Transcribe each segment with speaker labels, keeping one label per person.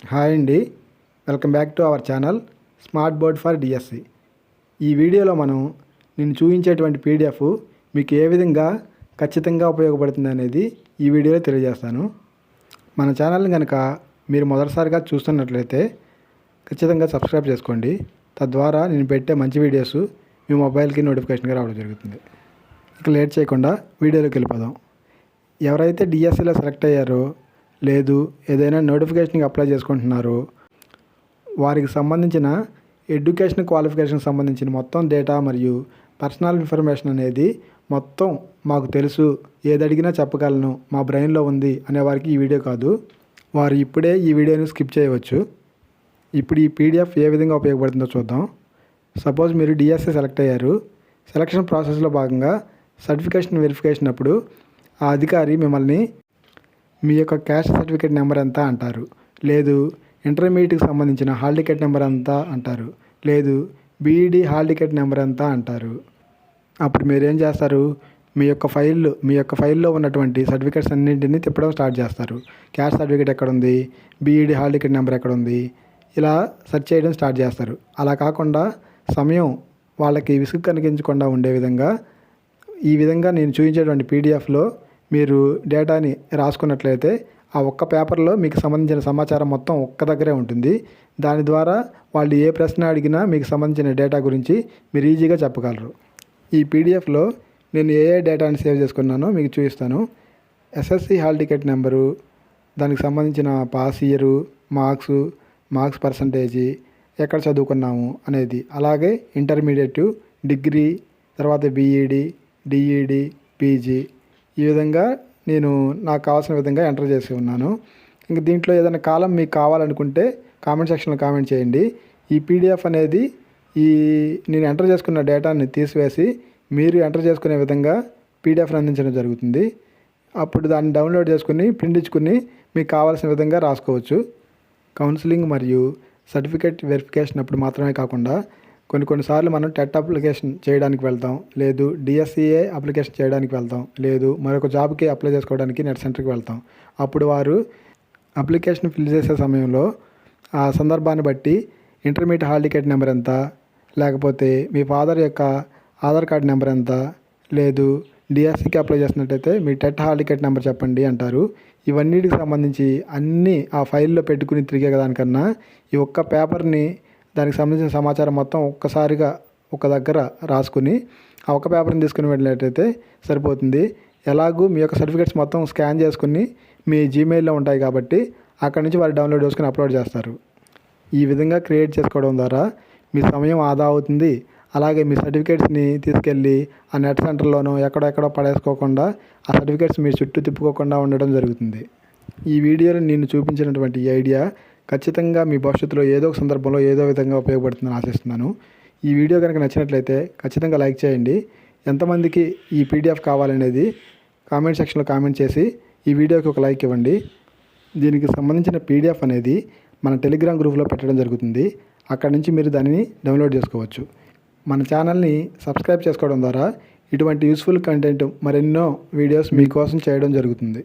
Speaker 1: Hi అండి, welcome back to our channel smart board for DSC. ఈ వీడియోలో మనం నేను చూపించేటువంటి పీడిఎఫ్ మీకు ఏ విధంగా ఖచ్చితంగా ఉపయోగపడుతుంది అనేది ఈ వీడియోలో తెలియజేస్తాను. మన ఛానల్ని కనుక మీరు మొదటిసారిగా చూస్తున్నట్లయితే ఖచ్చితంగా సబ్స్క్రైబ్ చేసుకోండి. తద్వారా నేను పెట్టే మంచి వీడియోస్ మీ మొబైల్కి నోటిఫికేషన్గా రావడం జరుగుతుంది. ఇక లేట్ చేయకుండా వీడియోలోకి వెళ్ళిపోదాం. ఎవరైతే డిఎస్సిలో సెలెక్ట్ అయ్యారో లేదు ఏదైనా నోటిఫికేషన్కి అప్లై చేసుకుంటున్నారో వారికి సంబంధించిన ఎడ్యుకేషన్ క్వాలిఫికేషన్కి సంబంధించిన మొత్తం డేటా మరియు పర్సనల్ ఇన్ఫర్మేషన్ అనేది మొత్తం మాకు తెలుసు, ఏది అడిగినా చెప్పగలను, మా బ్రెయిన్లో ఉంది అనేవారికి ఈ వీడియో కాదు. వారు ఇప్పుడే ఈ వీడియోని స్కిప్ చేయవచ్చు. ఇప్పుడు ఈ పీడిఎఫ్ ఏ విధంగా ఉపయోగపడుతుందో చూద్దాం. సపోజ్ మీరు డిఎస్సి సెలెక్ట్ అయ్యారు. సెలక్షన్ ప్రాసెస్లో భాగంగా సర్టిఫికేషన్ వెరిఫికేషన్ అప్పుడు ఆ అధికారి మిమ్మల్ని మీ యొక్క క్యాస్ట్ సర్టిఫికేట్ నెంబర్ ఎంత అంటారు, లేదు ఇంటర్మీడియట్కి సంబంధించిన హాల్ టికెట్ నెంబర్ ఎంత అంటారు, లేదు బీఈడి హాల్ టికెట్ నెంబర్ ఎంత అంటారు. అప్పుడు మీరు ఏం చేస్తారు, మీ యొక్క ఫైల్లో ఉన్నటువంటి సర్టిఫికేట్స్ అన్నింటినీ తిప్పడం స్టార్ట్ చేస్తారు. క్యాస్ట్ సర్టిఫికేట్ ఎక్కడ ఉంది, బీఈడి హాల్ టికెట్ నెంబర్ ఎక్కడ ఉంది, ఇలా సెర్చ్ చేయడం స్టార్ట్ చేస్తారు. అలా కాకుండా సమయం వాళ్ళకి విసుగు కనిపించకుండా ఉండే విధంగా ఈ విధంగా నేను చూపించేటువంటి పీడిఎఫ్లో మీరు డేటాని రాసుకున్నట్లయితే ఆ ఒక్క పేపర్లో మీకు సంబంధించిన సమాచారం మొత్తం ఒక్క దగ్గరే ఉంటుంది. దాని ద్వారా వాళ్ళు ఏ ప్రశ్న అడిగినా మీకు సంబంధించిన డేటా గురించి మీరు ఈజీగా చెప్పగలరు. ఈ పీడిఎఫ్లో నేను ఏ డేటాని సేవ్ చేసుకున్నానో మీకు చూపిస్తాను. ఎస్ఎస్సి హాల్ టికెట్ నెంబరు, దానికి సంబంధించిన పాస్ ఇయరు, మార్క్స్ పర్సంటేజీ, ఎక్కడ చదువుకున్నాము అనేది, అలాగే ఇంటర్మీడియట్, డిగ్రీ, తర్వాత బీఈడి, డిఈడి, పీజీ, ఈ విధంగా నేను నాకు కావాల్సిన విధంగా ఎంటర్ చేసి ఉన్నాను. ఇంక దీంట్లో ఏదైనా కాలం మీకు కావాలనుకుంటే కామెంట్ సెక్షన్లో కామెంట్ చేయండి. ఈ పీడిఎఫ్ అనేది నేను ఎంటర్ చేసుకున్న డేటాని తీసివేసి మీరు ఎంటర్ చేసుకునే విధంగా పీడిఎఫ్ని అందించడం జరుగుతుంది. అప్పుడు దాన్ని డౌన్లోడ్ చేసుకుని ప్రింట్ ఇచ్చుకుని మీకు కావాల్సిన విధంగా రాసుకోవచ్చు. కౌన్సిలింగ్ మరియు సర్టిఫికేట్ వెరిఫికేషన్ అప్పుడు మాత్రమే కాకుండా కొన్నిసార్లు మనం టెట్ అప్లికేషన్ చేయడానికి వెళ్తాం, లేదు డిఎస్సిఏ అప్లికేషన్ చేయడానికి వెళ్తాం, లేదు మరొక జాబ్కి అప్లై చేసుకోవడానికి నెట్ సెంటర్కి వెళ్తాం. అప్పుడు వారు అప్లికేషన్ ఫిల్ చేసే సమయంలో ఆ సందర్భాన్ని బట్టి ఇంటర్మీడియట్ హాల్ టికెట్ నెంబర్ ఎంత, లేకపోతే మీ ఫాదర్ యొక్క ఆధార్ కార్డ్ నెంబర్ ఎంత, లేదు డిఎస్సికి అప్లై చేసినట్టయితే మీ టెట్ హాల్ టికెట్ నెంబర్ చెప్పండి అంటారు. ఇవన్నిటికి సంబంధించి అన్నీ ఆ ఫైల్లో పెట్టుకుని తిరిగే దానికన్నా ఈ ఒక్క పేపర్ని దానికి సంబంధించిన సమాచారం మొత్తం ఒక్కసారిగా ఒక దగ్గర రాసుకుని ఆ ఒక్క పేపర్ని తీసుకుని వెళ్ళినట్టయితే సరిపోతుంది. ఎలాగూ మీ యొక్క సర్టిఫికేట్స్ మొత్తం స్కాన్ చేసుకుని మీ జీమెయిల్లో ఉంటాయి కాబట్టి అక్కడి నుంచి వారు డౌన్లోడ్ చేసుకుని అప్లోడ్ చేస్తారు. ఈ విధంగా క్రియేట్ చేసుకోవడం ద్వారా మీ సమయం ఆదా అవుతుంది. అలాగే మీ సర్టిఫికేట్స్ని తీసుకెళ్ళి ఆ నెట్ సెంటర్లోనూ ఎక్కడెక్కడో పడేసుకోకుండా ఆ సర్టిఫికేట్స్ మీ చుట్టూ తిప్పుకోకుండా ఉండడం జరుగుతుంది. ఈ వీడియోలో నేను చూపించినటువంటి ఈ ఐడియా ఖచ్చితంగా మీ భవిష్యత్తులో ఏదో ఒక సందర్భంలో ఏదో విధంగా ఉపయోగపడుతుందని ఆశిస్తున్నాను. ఈ వీడియో కనుక నచ్చినట్లయితే ఖచ్చితంగా లైక్ చేయండి. ఎంతమందికి ఈ పీడిఎఫ్ కావాలనేది కామెంట్ సెక్షన్లో కామెంట్ చేసి ఈ వీడియోకి ఒక లైక్ ఇవ్వండి. దీనికి సంబంధించిన పీడిఎఫ్ అనేది మన టెలిగ్రామ్ గ్రూప్లో పెట్టడం జరుగుతుంది. అక్కడి నుంచి మీరు దానిని డౌన్లోడ్ చేసుకోవచ్చు. మన ఛానల్ని సబ్స్క్రైబ్ చేసుకోవడం ద్వారా ఇటువంటి యూస్ఫుల్ కంటెంట్ మరెన్నో వీడియోస్ మీకోసం చేయడం జరుగుతుంది.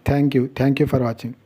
Speaker 1: Thank you for watching.